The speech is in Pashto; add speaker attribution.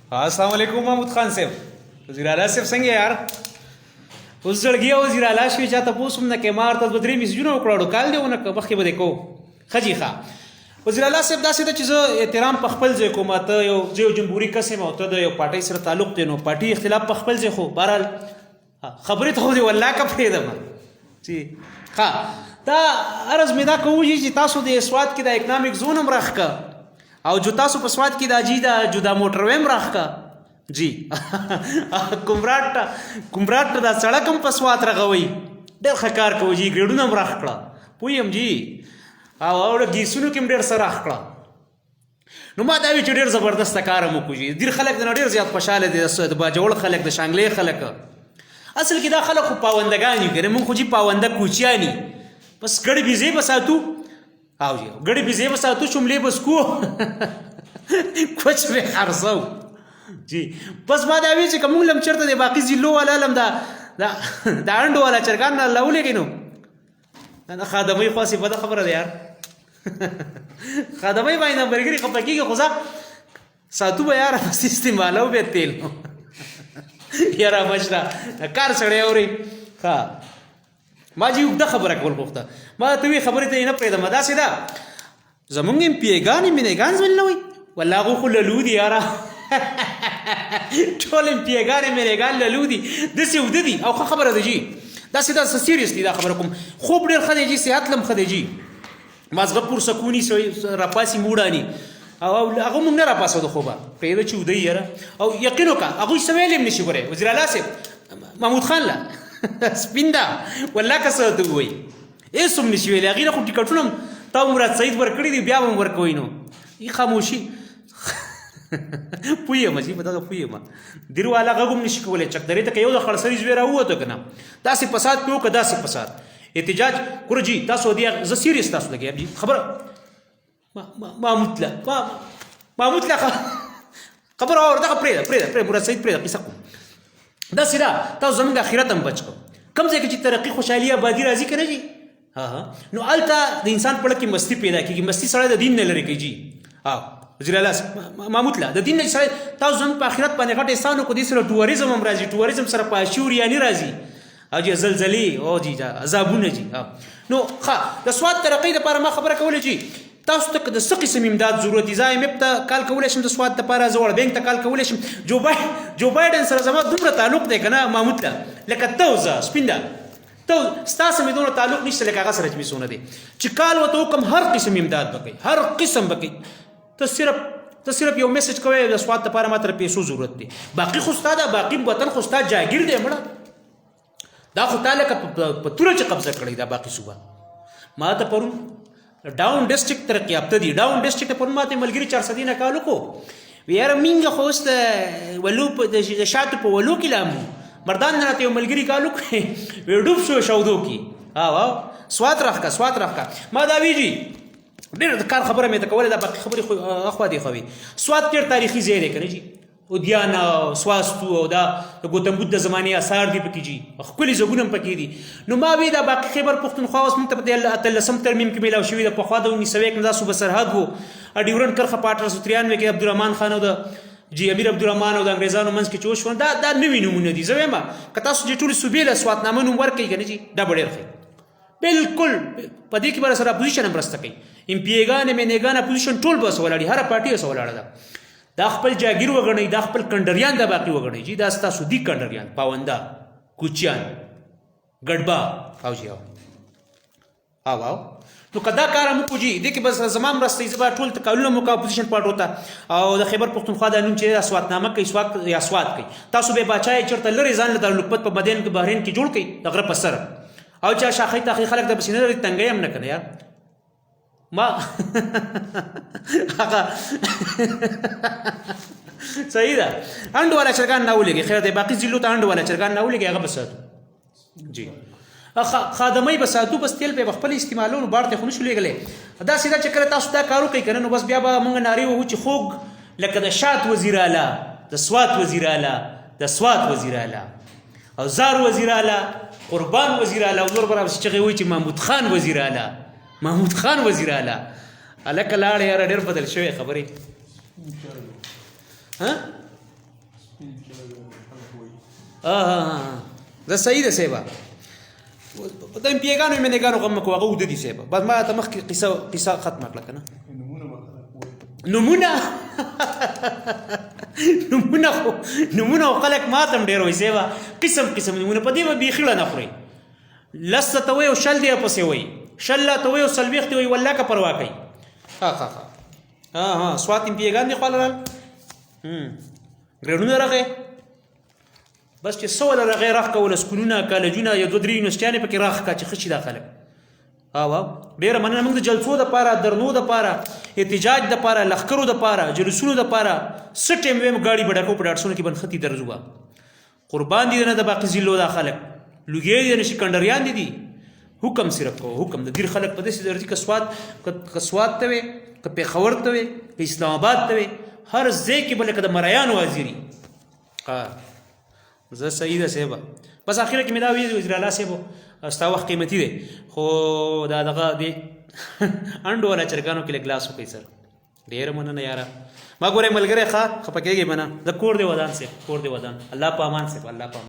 Speaker 1: अस्सलाम वालेकुम महमूद खान साहब. वज़ीर आला साहब څنګه یار؟ اوس زړګي وزیر اعلی شوي چا تپوس هم نه کوې ما ورته 2-3 میسجونه وکړه کال دی ونه مخکې به دې کوو ښه جي ښه. وزیر اعلی صاحب داسې ده چې زه احترام په خپل ځای کوم ته یو جمهوري کس یم او ته د یو پارټۍ سره تعلق دی نو پارټي اختلاف په خپل ځای خو بهرحال خبرې ته خو دې والله که پرېږدم چې ښه دا عرض مې دا کوو چې تاسو د سوات کې د اکنامک زون هم راښکه او جو تاسو په سوات کې د اجي د جدا موټر ویم راښکه جی کمراټ ته دا سړک هم په سوات رغوي ډېر ښه کار کوي جي ګریډونه هم راښ کړه پوهیم جي او ګیسونو کې هم ډېر څه راښ کړه. نو ما دا وی چې ډېر زبردسته کار هم وکړو جي ډېر خلک د ډېر زیات خوشحاله دي د باجوړ خلک د شانګلې خلک اصل کې دا خلک خو پاوندګان یو کنه مونږ خو جي پاونده کوچیانی بس ګړې بيزې به ساتو او جي ګړې بيزې به ساتو شملې بس کو کوچ به خرڅو جی بس ما دا وی چې کوم لم چرته د باقی ضلعو والا لم دا انډو والا چرګان نه لولې کینو دا خادمي خاصه په خبره ده یار خادمي باندې برګری خپکیږي خو ځه ساتو به یار استعمالو به تیل یاره مشره کار سړی اوري ها ما جی د خبره کول غوښته ما ته وی خبره ته نه پېدم دا سیدا زمونږ ام پی ګانی مینه ګانز ولنوي والله غو خللو دي یاره ټول ام پی ګانې مې ګان لودي دسې ود دي او خبره ده جی دا سیدا سیریسلی دا خبره کوم خوب ډېر خدای جی صحت لم خدای جی مازغه پور سکونی راپاسي موډانی او هغه مونږ نه راپاسو د خوبه پیدا چې ودی یاره او یقین وکړه هغه سویلم نشي ګوره وزیر اعلی صاحب محمود خان لا سپیندا والله کسه ته وای ایسوم نشي ویل هغه خو ټیکټونه تا مراد سید ور کړی دی بیا هم ور کوینو ای خاموشي پویما چې په دغه پویما دیرو والا غوم نشي کولای چک درې ته یو د خړسري زوی راوته کنه داسې فساد پیو که داسې فساد احتجاج کړو جی تاسو دی ز سیریس تاسو لګي جی خبر ما مطلق خبر اور دغه پرې مراد سید پرې قصه کوم دا سیدا تاسو زموږ اخرت هم بچو کم ځای کې چې ترقی خوشحالي آبادی راځي کنه جی ها نو الته د انسان په لکه مستی پیدا کیږي مستی سره د دین نه لري کیږي ها وزیر اعلی محمود لا د دین نه سره تاسو زموږ په اخرت باندې غټ احسان کو دي سره ټوریزم هم راځي ټوریزم سره پاشور یعنی راځي او جی زلزلې او جی عذابونه جی نو ښه د سواد ترقی لپاره ما خبره کوله جی تاسو ته د څه قسم امداد ضرورت دي زه ایم ته کال کولی شم د سواد لپاره زه وړ بینک ته کال کولی شم جو بایډن سره زما دومره تعلق دی که نه محمود ته لکه ته زه سپینده ته ستاسو مې دونه تعلق نشته لکه هغه سره چې مې څونه دی چې کال ورته وکړم هر قسم امداد به کوي هر قسم به کوي ته صرف یو میسج کوی د سواد لپاره ماته پیسو ضرورت دی باقي خو ستا ده باقي وطن خو ستا جاګیر دی مړه دا خو تا لکه په توره چې قبضه کړی دا باقي صوبه ما ته پرون ډاون ډسټرکټ ترقی یافته دي ډاون ډسټرکټ پرون ماته ملګري 400 نه کال وکړو ویاره مینګه خو اوس ولو د شاتو په ولو کې لامو مردان نه راته یو ملګري کال وکړي وی ډوب شو شودو کې واو سوات راخکا ما دا ویجی ډېر د کار خبره مې ته کوله دا باقي خبرې خو اخوا دی خوي سوات ډېر تاریخي ځای دی کنه جی اودیانا سواستو او دا د ګوتم بدھ زماني آثار دي پکې جی خپل زګونم پکې دي نو ما وی دا باقي خیبر پختونخوا اوس مونږ ته په اتلسم ترمیم کې ملاو شوی د پخوا د 1901 دا صوبه سرحد وو ډیورن کرخه پاټر 93 کې عبدالرحمن خان او د جی امیر عبدالرحمن او د انګریزانو منځ کې چوش ون دا نوی نمونه دي زه وایم که تاسو چې ټول صوبې له سوات نامه نوم ورکړئ کنه جی دا ډېر ښه بالکل په دې کې بر سره اپوزیشن هم راسته کوي ام پی ایګان مینګان اپوزیشن ټول بس ولاړي هر پارټي سره ولاړه ده دا خپل جاګیر وګڼي دا خپل کندریان دا باقي وګڼي جی دا ستاسو دي کندریان پاونده کوچیان ګډبا او جی او نو کدا کار مو کوجی دې کې بس زمام راستي زبا ټول تکالونه مو کا اپوزیشن پارټ ہوتا او د خیبر پختونخوا د نوم چې اسوات نامه کوي سوات یا سوات کوي تاسو به بچای چرته لری ځان له لوکپت په بدن کې بحرین کې جوړ کړي د غره پر سر او چا شاخې تاخې خلک د بسینه لري تنګي هم نه کړي یار ما هغه صحیح ده انډ والا چرګان نه ولګي خیر دی باقي ضلعو ته انډ والا چرګان نه ولګي هغه بساتو جی خادمای بساتو بس تیل په خپل استعمالونو بارته خو نشو لګلې دا سیده چکر تاسو دا کارو کوي کنه نو بس بیا به مونږ ناری وو چې خوګ لکه د شات وزیر اعلی د سوات وزیر اعلی د سوات وزیر اعلی او زار وزیر اعلی قربان وزیر اعلی او نور برابر چې وي چې محمود خان وزیر اعلی الک لاړ یار ډېر بدل شوی خبرې ها زه صحیح ده صاحبه د پیګانو مې نه ګانو غم کو هغه ود دي صاحبه بس ما ته مخ قصه ختمه کړه کنه نمونه خلک ماتم ډیر وي صاحبه قسم نمونه په دې به بيخړه نه خوري لسته ته وي او شل دی پسې وي شل ته وي او سلويخت وي والله کا پروا کوي ها سواتیم پیګان دي خلل ګرونو راغې بس چې سوال راغې راخ کول سکونونه کالجونه یا دوه درې یونیورسيټیانې پکې راخ کا چې خشي داخله ډیره مننه موږ د جلسو د پاره درنو د پاره احتجاج د پاره لخرو د پاره جلوسونو د پاره سټیم ویم گاڑی بډکو په ډاټسونو کې بنختی درځوا قربان دي نه د باقي زیلو د خلک لوګي دي نشي کندریان دي حکم صرف کو حکم د ډیر خلک په دې درځي کسوات ته وي که پیښور ته وي که اسلام آباد ته وي هر ځای کې بل کده مریان وزیری زه صحیح ده صاحب بس اخر کې مې دا وی وزیر اعلی صاحب ستا وخت قیمتي دی خو دا دغه دی انډو ولا چرګانو کې ګلاس وکي سر ډیر مننه یاره ما ګوره ملګری ښه خپکیږي منه د کور دی ودان سي کور دی ودان الله په امان سي الله په